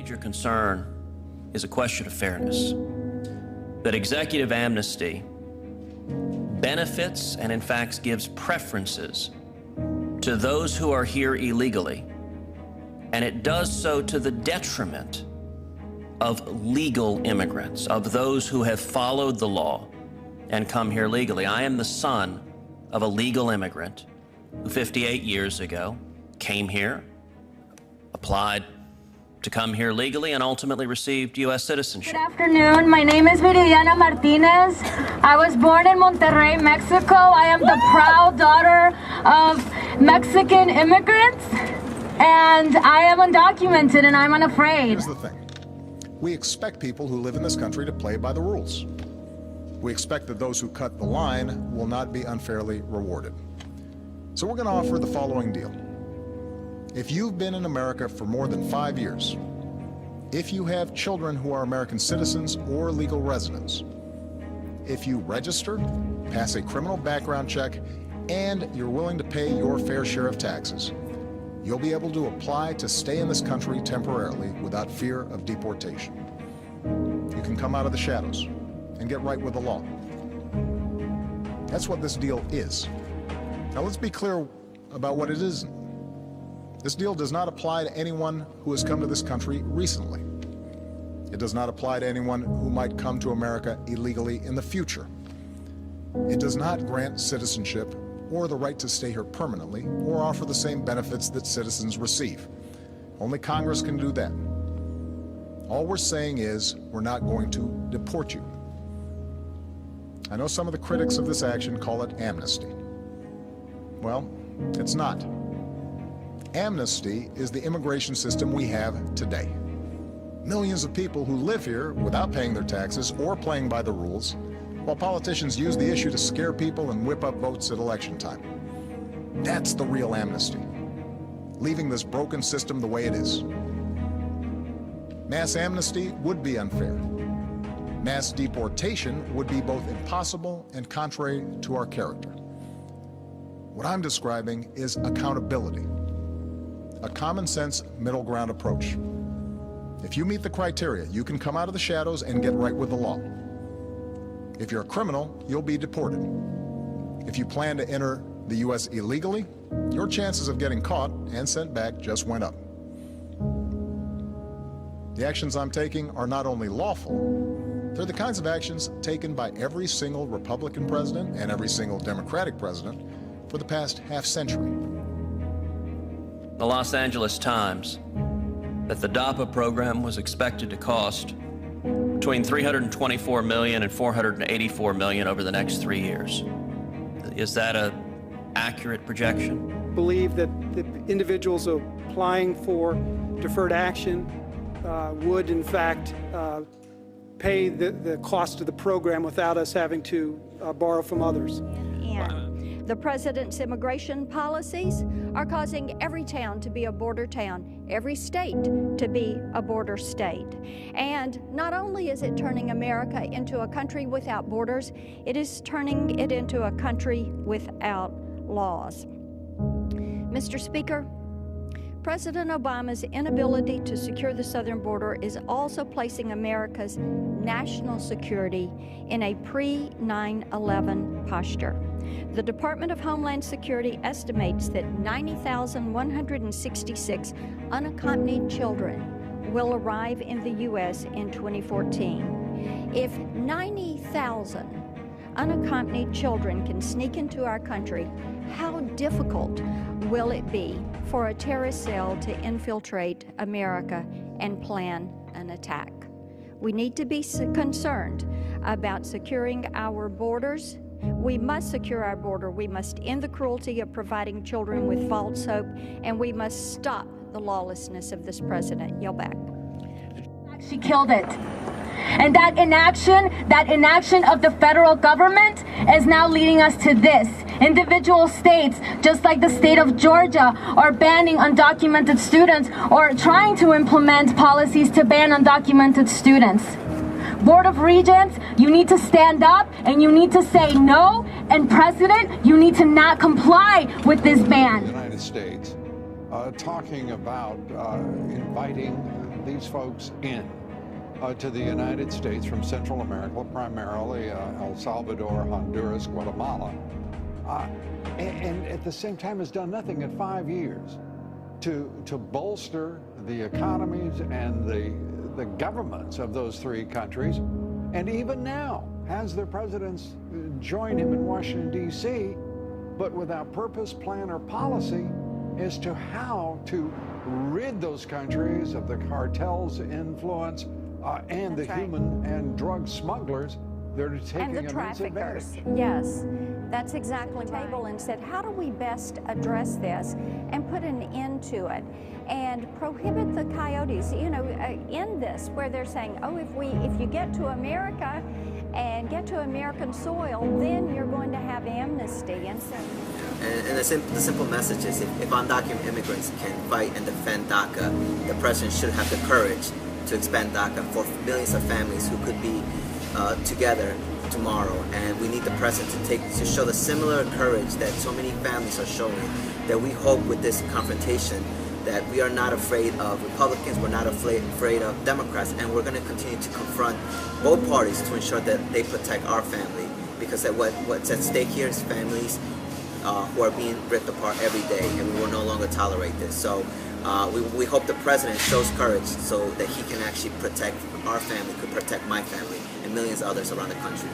major concern is a question of fairness. That executive amnesty benefits and in fact gives preferences to those who are here illegally, and it does so to the detriment of legal immigrants, of those who have followed the law and come here legally. I am the son of a legal immigrant who 58 years ago came here, applied to come here legally, and ultimately received U.S. citizenship. Good afternoon. My name is Viridiana Martinez. I was born in Monterrey, Mexico. I am the proud daughter of Mexican immigrants, and I am undocumented, and I'm unafraid. Here's the thing. We expect people who live in this country to play by the rules. We expect that those who cut the line will not be unfairly rewarded. So we're going to offer the following deal. If you've been in America for more than 5 years, if you have children who are American citizens or legal residents, if you registered, pass a criminal background check, and you're willing to pay your fair share of taxes, you'll be able to apply to stay in this country temporarily without fear of deportation. You can come out of the shadows and get right with the law. That's what this deal is. Now let's be clear about what it isn't. This deal does not apply to anyone who has come to this country recently. It does not apply to anyone who might come to America illegally in the future. It does not grant citizenship or the right to stay here permanently or offer the same benefits that citizens receive. Only Congress can do that. All we're saying is we're not going to deport you. I know some of the critics of this action call it amnesty. Well, it's not. Amnesty is the immigration system we have today. Millions of people who live here without paying their taxes or playing by the rules, while politicians use the issue to scare people and whip up votes at election time. That's the real amnesty, leaving this broken system the way it is. Mass amnesty would be unfair. Mass deportation would be both impossible and contrary to our character. What I'm describing is accountability, a common-sense middle ground approach. If you meet the criteria, you can come out of the shadows and get right with the law. If you're a criminal, you'll be deported. If you plan to enter the U.S. illegally, your chances of getting caught and sent back just went up. The actions I'm taking are not only lawful, they're the kinds of actions taken by every single Republican president and every single Democratic president for the past half-century. The Los Angeles Times that the DAPA program was expected to cost between $324 million and $484 million over the next 3 years. Is that an accurate projection? Believe that the individuals applying for deferred action would, in fact, pay the cost of the program without us having to borrow from others. The president's immigration policies are causing every town to be a border town, every state to be a border state. And not only is it turning America into a country without borders, it is turning it into a country without laws. Mr. Speaker, President Obama's inability to secure the southern border is also placing America's national security in a pre-9/11 posture. The Department of Homeland Security estimates that 90,166 unaccompanied children will arrive in the U.S. in 2014. If 90,000 unaccompanied children can sneak into our country, how difficult will it be for a terrorist cell to infiltrate America and plan an attack? We need to be concerned about securing our borders. We must secure our border. We must end the cruelty of providing children with false hope, and we must stop the lawlessness of this president. Yell back. She killed it. And that inaction of the federal government is now leading us to this. Individual states, just like the state of Georgia, are banning undocumented students or trying to implement policies to ban undocumented students. Board of Regents, you need to stand up and you need to say no. And President, you need to not comply with this ban. The United States talking about inviting these folks in to the United States from Central America, primarily El Salvador, Honduras, Guatemala, and at the same time has done nothing in 5 years to bolster the economies and the governments of those three countries, and even now has their presidents join him in Washington, D.C., but without purpose, plan, or policy as to how to rid those countries of the cartels' influence and the human and drug smugglers that are taking immense advantage. Yes, that's exactly right. Table and said, how do we best address this and put an end to it and prohibit the coyotes? You know, in this where they're saying, oh, if you get to America and get to American soil, then you're going to have amnesty. And so, and the simple message is, if undocumented immigrants can fight and defend Daca, the president should have the courage to expand Daca for millions of families who could be together tomorrow. And we need the president to show the similar courage that so many families are showing, that we hope with this confrontation that we are not afraid of Republicans, we're not afraid of Democrats, and we're going to continue to confront both parties to ensure that they protect our family, because what's at stake here is families who are being ripped apart every day, and we will no longer tolerate this. So we hope the president shows courage so that he can actually protect our family, could protect my family, and millions of others around the country.